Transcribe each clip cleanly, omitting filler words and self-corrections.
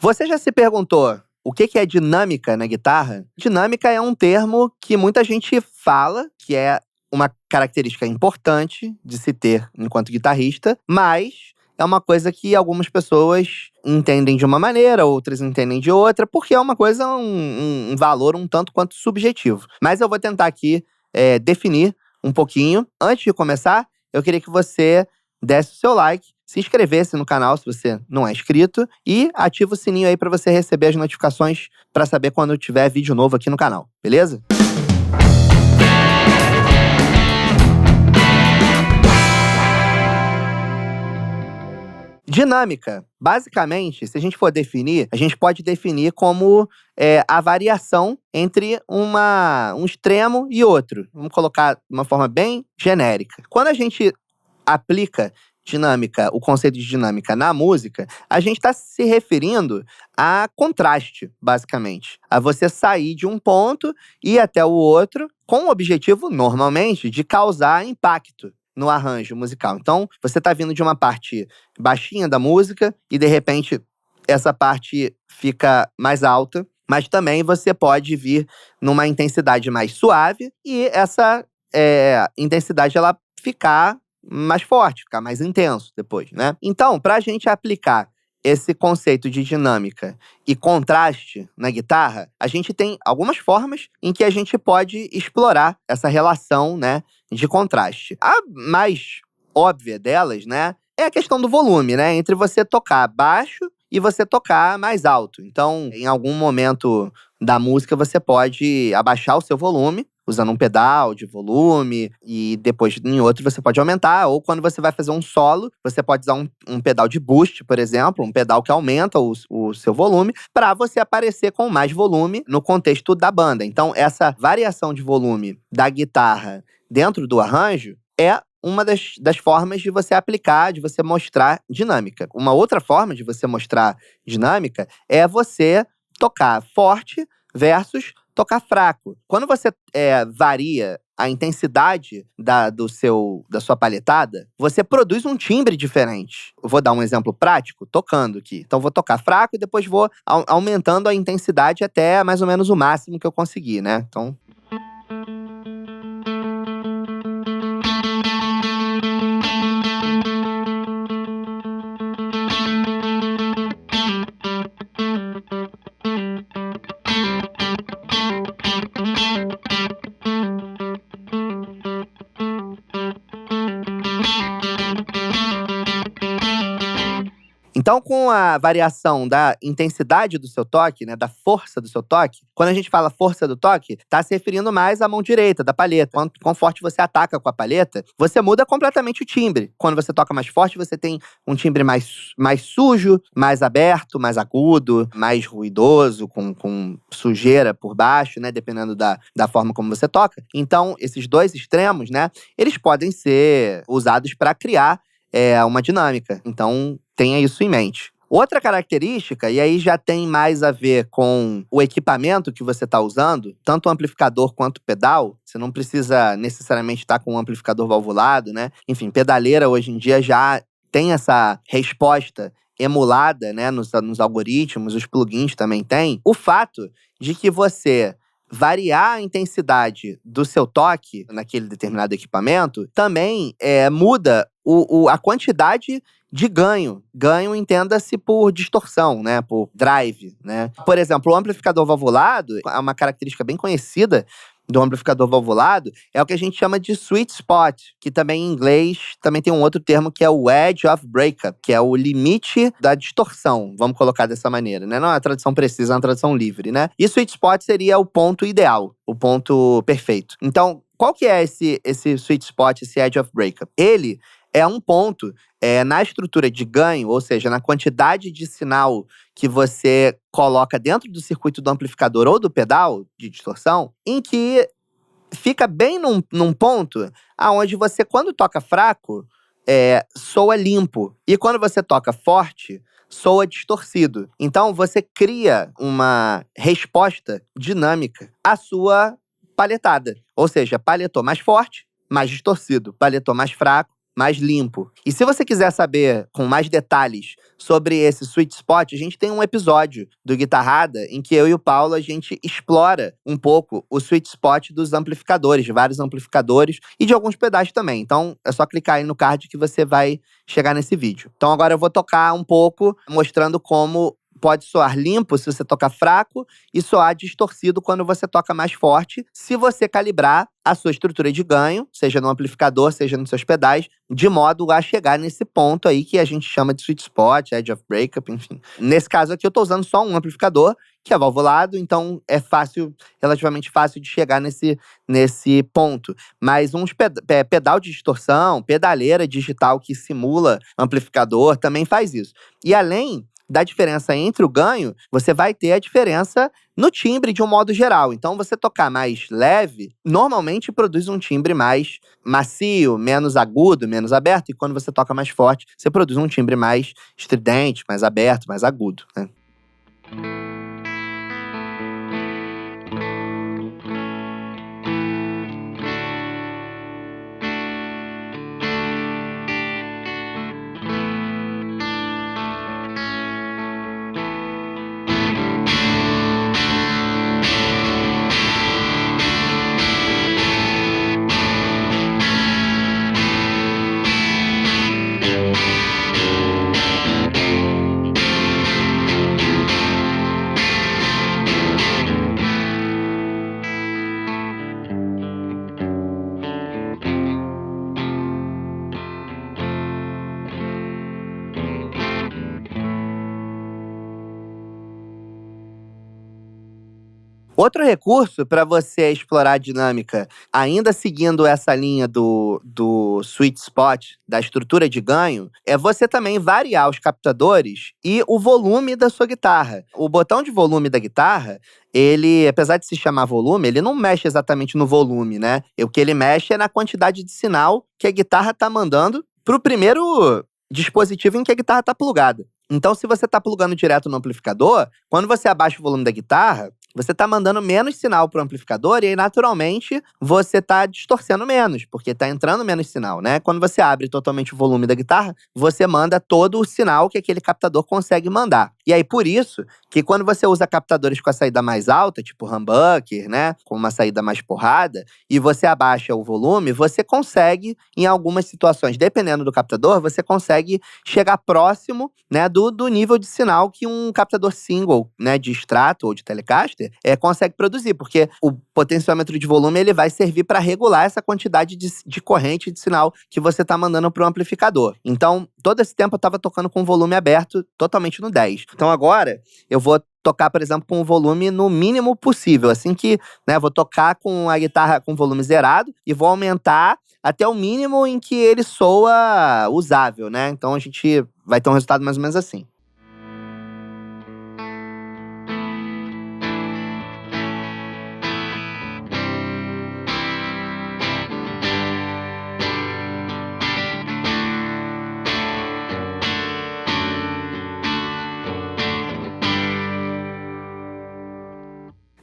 Você já se perguntou o que é dinâmica na guitarra? Dinâmica é um termo que muita gente fala, que é uma característica importante de se ter enquanto guitarrista, mas é uma coisa que algumas pessoas entendem de uma maneira, outras entendem de outra, porque é uma coisa, um valor um tanto quanto subjetivo. Mas eu vou tentar aqui definir um pouquinho. Antes de começar, eu queria que você desse o seu like, se inscrevesse no canal se você não é inscrito e ativa o sininho aí para você receber as notificações para saber quando eu tiver vídeo novo aqui no canal, beleza? Dinâmica, basicamente, se a gente for definir, a gente pode definir como a variação entre um extremo e outro. Vamos colocar de uma forma bem genérica. Quando a gente aplica dinâmica, o conceito de dinâmica na música, a gente está se referindo a contraste, basicamente. A você sair de um ponto e ir até o outro com o objetivo, normalmente, de causar impacto no arranjo musical. Então, você está vindo de uma parte baixinha da música e, de repente, essa parte fica mais alta, mas também você pode vir numa intensidade mais suave e essa intensidade ela ficar mais forte, ficar mais intenso depois, né? Então, para a gente aplicar esse conceito de dinâmica e contraste na guitarra, a gente tem algumas formas em que a gente pode explorar essa relação, né, de contraste. A mais óbvia delas, né, é a questão do volume, né, entre você tocar baixo e você tocar mais alto. Então, em algum momento da música, você pode abaixar o seu volume, usando um pedal de volume, e depois em outro você pode aumentar. Ou quando você vai fazer um solo, você pode usar um pedal de boost, por exemplo, um pedal que aumenta o seu volume, para você aparecer com mais volume no contexto da banda. Então, essa variação de volume da guitarra dentro do arranjo é uma das formas de você aplicar, de você mostrar dinâmica. Uma outra forma de você mostrar dinâmica é você tocar forte versus tocar fraco. Quando você varia a intensidade da sua palhetada, você produz um timbre diferente. Eu vou dar um exemplo prático, tocando aqui. Então, vou tocar fraco e depois vou aumentando a intensidade até mais ou menos o máximo que eu conseguir, né? Então... Então, com a variação da intensidade do seu toque, né, da força do seu toque, quando a gente fala força do toque, tá se referindo mais à mão direita da palheta. Quanto forte você ataca com a palheta, você muda completamente o timbre. Quando você toca mais forte, você tem um timbre mais sujo, mais aberto, mais agudo, mais ruidoso, com sujeira por baixo, né, dependendo da forma como você toca. Então, esses dois extremos, né, eles podem ser usados para criar uma dinâmica. Então, tenha isso em mente. Outra característica, e aí já tem mais a ver com o equipamento que você está usando, tanto o amplificador quanto o pedal. Você não precisa necessariamente estar com um amplificador valvulado, né? Enfim, pedaleira hoje em dia já tem essa resposta emulada, né, nos algoritmos, os plugins também têm. O fato de que você variar a intensidade do seu toque naquele determinado equipamento também muda a quantidade de ganho. Ganho, entenda-se por distorção, né? Por drive, né? Por exemplo, o amplificador valvulado é uma característica bem conhecida do amplificador valvulado, é o que a gente chama de sweet spot, que também em inglês também tem um outro termo que é o edge of breakup, que é o limite da distorção, vamos colocar dessa maneira, né? Não é uma tradução precisa, é uma tradução livre, né? E sweet spot seria o ponto ideal, o ponto perfeito. Então, qual que é esse sweet spot, esse edge of breakup? Ele é um ponto na estrutura de ganho, ou seja, na quantidade de sinal que você coloca dentro do circuito do amplificador ou do pedal de distorção, em que fica bem num ponto aonde você, quando toca fraco, soa limpo. E quando você toca forte, soa distorcido. Então, você cria uma resposta dinâmica à sua palhetada. Ou seja, palhetou mais forte, mais distorcido. Palhetou mais fraco, mais limpo. E se você quiser saber com mais detalhes sobre esse sweet spot, a gente tem um episódio do Guitarrada em que eu e o Paulo, a gente explora um pouco o sweet spot dos amplificadores, de vários amplificadores e de alguns pedais também. Então, é só clicar aí no card que você vai chegar nesse vídeo. Então, agora eu vou tocar um pouco, mostrando como pode soar limpo se você tocar fraco e soar distorcido quando você toca mais forte, se você calibrar a sua estrutura de ganho, seja no amplificador, seja nos seus pedais, de modo a chegar nesse ponto aí que a gente chama de sweet spot, edge of breakup, enfim. Nesse caso aqui eu tô usando só um amplificador, que é valvulado, então é fácil, relativamente fácil de chegar nesse ponto. Mas pedal de distorção, pedaleira digital que simula amplificador, também faz isso. E além da diferença entre o ganho, você vai ter a diferença no timbre de um modo geral. Então, você tocar mais leve, normalmente produz um timbre mais macio, menos agudo, menos aberto. E quando você toca mais forte, você produz um timbre mais estridente, mais aberto, mais agudo, né? Outro recurso para você explorar a dinâmica, ainda seguindo essa linha do sweet spot, da estrutura de ganho, é você também variar os captadores e o volume da sua guitarra. O botão de volume da guitarra, ele, apesar de se chamar volume, ele não mexe exatamente no volume, né? O que ele mexe é na quantidade de sinal que a guitarra tá mandando pro primeiro dispositivo em que a guitarra tá plugada. Então, se você tá plugando direto no amplificador, quando você abaixa o volume da guitarra, você tá mandando menos sinal pro amplificador e aí, naturalmente, você tá distorcendo menos, porque tá entrando menos sinal, né? Quando você abre totalmente o volume da guitarra, você manda todo o sinal que aquele captador consegue mandar. E aí, por isso, que quando você usa captadores com a saída mais alta, tipo humbucker, né? Com uma saída mais porrada, e você abaixa o volume, você consegue, em algumas situações, dependendo do captador, você consegue chegar próximo, né, do nível de sinal que um captador single, né, de extrato ou de Telecaster, consegue produzir, porque o potenciômetro de volume ele vai servir para regular essa quantidade de corrente de sinal que você está mandando para o amplificador. Então, todo esse tempo eu estava tocando com o volume aberto, totalmente no 10. Então agora, eu vou tocar, por exemplo, com o volume no mínimo possível. Assim que, né, vou tocar com a guitarra com o volume zerado e vou aumentar até o mínimo em que ele soa usável, né? Então a gente vai ter um resultado mais ou menos assim.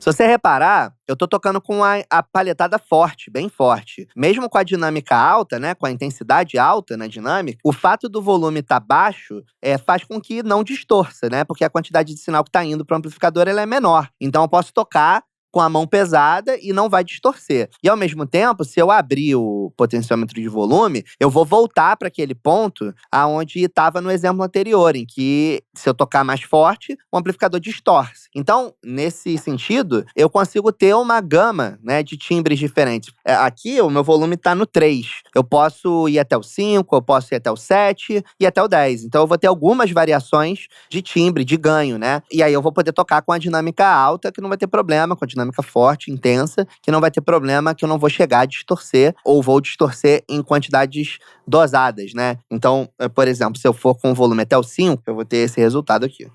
Se você reparar, eu tô tocando com a palhetada forte, bem forte. Mesmo com a dinâmica alta, né, com a intensidade alta na dinâmica, o fato do volume estar baixo faz com que não distorça, né? Porque a quantidade de sinal que tá indo pro amplificador ela é menor. Então eu posso tocar com a mão pesada e não vai distorcer. E ao mesmo tempo, se eu abrir o potenciômetro de volume, eu vou voltar para aquele ponto aonde estava no exemplo anterior, em que se eu tocar mais forte, o amplificador distorce. Então, nesse sentido, eu consigo ter uma gama, né, de timbres diferentes. Aqui, o meu volume está no 3. Eu posso ir até o 5, eu posso ir até o 7 e até o 10. Então, eu vou ter algumas variações de timbre, de ganho, né? E aí eu vou poder tocar com a dinâmica alta, que não vai ter problema, com a dinâmica forte, intensa, que não vai ter problema, que eu não vou chegar a distorcer, ou vou distorcer em quantidades dosadas, né? Então, por exemplo, se eu for com o volume até o 5, eu vou ter esse resultado aqui.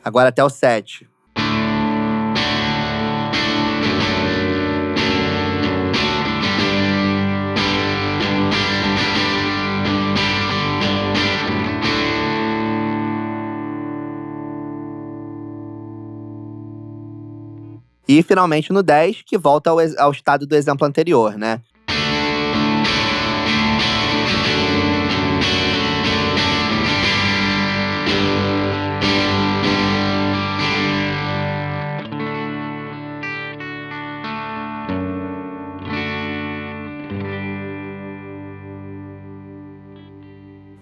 Agora até o 7. E finalmente no 10, que volta ao estado do exemplo anterior, né?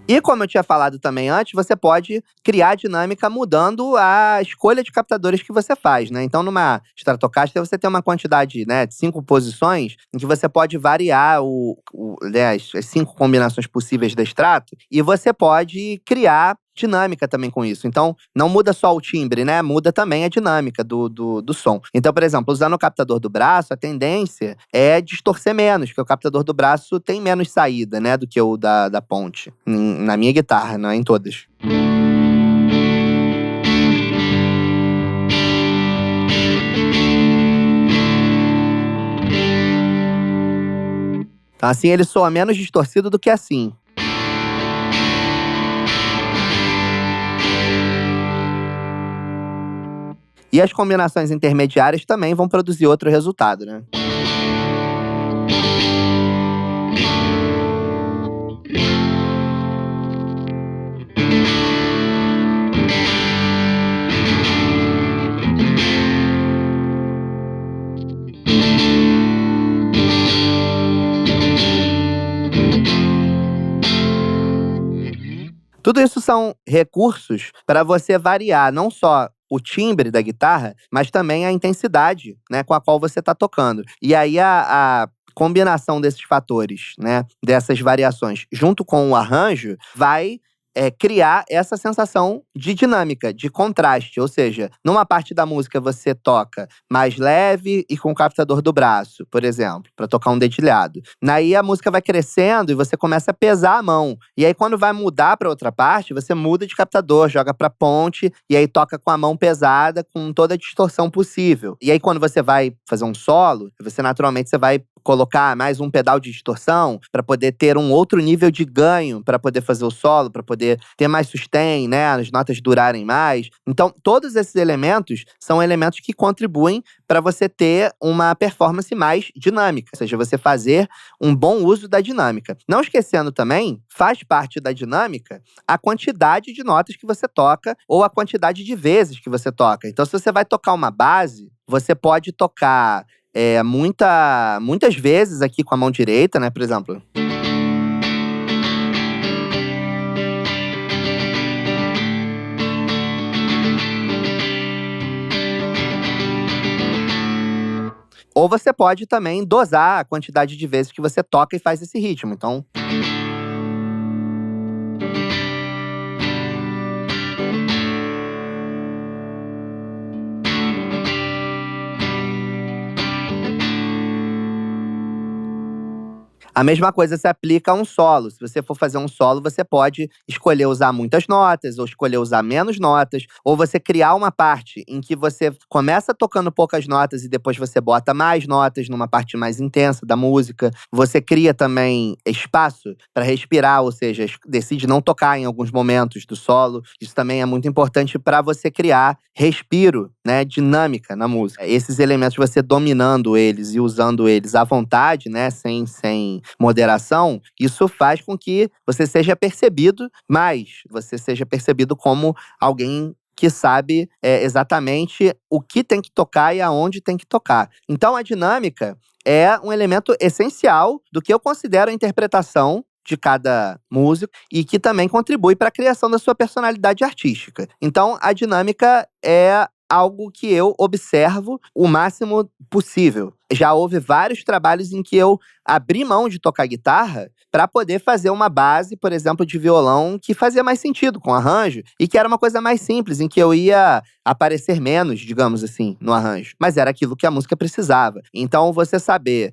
E como eu tinha falado também antes, você pode criar dinâmica mudando a escolha de captadores que você faz, né? Então, numa Stratocaster, você tem uma quantidade, né, de 5 posições em que você pode variar né, as 5 combinações possíveis da Strato, e você pode criar dinâmica também com isso. Então, não muda só o timbre, né? Muda também a dinâmica do som. Então, por exemplo, usando o captador do braço, a tendência é distorcer menos, porque o captador do braço tem menos saída, né? Do que o da ponte. Na minha guitarra, não é em todas. Então, assim, ele soa menos distorcido do que assim. E as combinações intermediárias também vão produzir outro resultado, né? Tudo isso são recursos para você variar não só o timbre da guitarra, mas também a intensidade, né, com a qual você está tocando. E aí a combinação desses fatores, né, dessas variações, junto com o arranjo, vai criar essa sensação de dinâmica, de contraste. Ou seja, numa parte da música você toca mais leve e com o captador do braço, por exemplo, para tocar um dedilhado. Daí a música vai crescendo e você começa a pesar a mão. E aí quando vai mudar para outra parte, você muda de captador, joga para ponte e aí toca com a mão pesada, com toda a distorção possível. E aí quando você vai fazer um solo, você naturalmente vai colocar mais um pedal de distorção para poder ter um outro nível de ganho para poder fazer o solo, para poder ter mais sustain, né, as notas durarem mais. Então, todos esses elementos são elementos que contribuem para você ter uma performance mais dinâmica, ou seja, você fazer um bom uso da dinâmica. Não esquecendo também, faz parte da dinâmica a quantidade de notas que você toca ou a quantidade de vezes que você toca. Então, se você vai tocar uma base, você pode tocar muitas vezes aqui com a mão direita, né? Por exemplo. Ou você pode também dosar a quantidade de vezes que você toca e faz esse ritmo. Então. A mesma coisa se aplica a um solo. Se você for fazer um solo, você pode escolher usar muitas notas, ou escolher usar menos notas, ou você criar uma parte em que você começa tocando poucas notas e depois você bota mais notas numa parte mais intensa da música. Você cria também espaço para respirar, ou seja, decide não tocar em alguns momentos do solo. Isso também é muito importante para você criar respiro, né, dinâmica na música. Esses elementos, você dominando eles e usando eles à vontade, né, sem moderação, isso faz com que você seja percebido como alguém que sabe exatamente o que tem que tocar e aonde tem que tocar. Então, a dinâmica é um elemento essencial do que eu considero a interpretação de cada músico e que também contribui para a criação da sua personalidade artística. Então, a dinâmica é algo que eu observo o máximo possível. Já houve vários trabalhos em que eu abri mão de tocar guitarra para poder fazer uma base, por exemplo, de violão que fazia mais sentido com arranjo e que era uma coisa mais simples, em que eu ia aparecer menos, digamos assim, no arranjo. Mas era aquilo que a música precisava. Então, você saber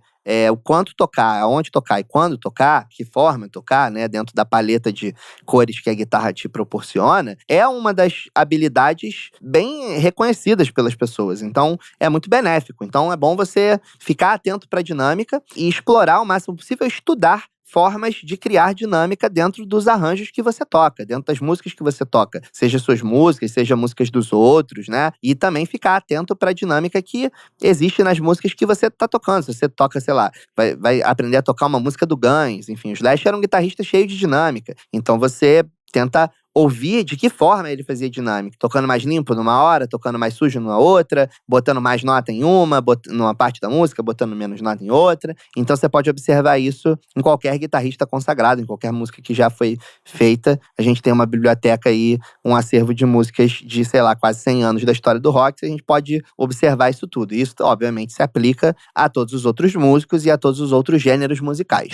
o quanto tocar, aonde tocar e quando tocar, que forma tocar, né, dentro da paleta de cores que a guitarra te proporciona, é uma das habilidades bem reconhecidas pelas pessoas. Então, é muito benéfico. Então, é bom você ficar atento para a dinâmica e explorar o máximo possível, estudar formas de criar dinâmica dentro dos arranjos que você toca, dentro das músicas que você toca. Seja suas músicas, seja músicas dos outros, né? E também ficar atento para a dinâmica que existe nas músicas que você tá tocando. Se você toca, sei lá, vai aprender a tocar uma música do Guns, enfim, o Slash era um guitarrista cheio de dinâmica. Então você tenta ouvir de que forma ele fazia dinâmica. Tocando mais limpo numa hora, tocando mais sujo numa outra, botando mais nota em numa parte da música, botando menos nota em outra. Então você pode observar isso em qualquer guitarrista consagrado, em qualquer música que já foi feita. A gente tem uma biblioteca aí, um acervo de músicas de, sei lá, quase 100 anos da história do rock. A gente pode observar isso tudo. Isso, obviamente, se aplica a todos os outros músicos e a todos os outros gêneros musicais.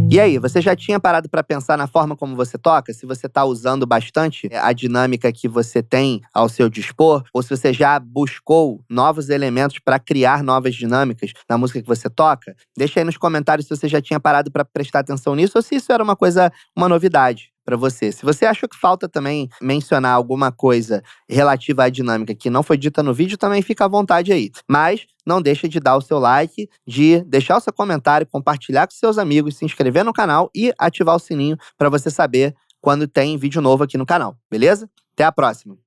E aí, você já tinha parado para pensar na forma como você toca? Se você está usando bastante a dinâmica que você tem ao seu dispor? Ou se você já buscou novos elementos para criar novas dinâmicas na música que você toca? Deixa aí nos comentários se você já tinha parado para prestar atenção nisso ou se isso era uma novidade para você. Se você achou que falta também mencionar alguma coisa relativa à dinâmica que não foi dita no vídeo, também fica à vontade aí. Mas não deixa de dar o seu like, de deixar o seu comentário, compartilhar com seus amigos, se inscrever no canal e ativar o sininho para você saber quando tem vídeo novo aqui no canal, beleza? Até a próxima!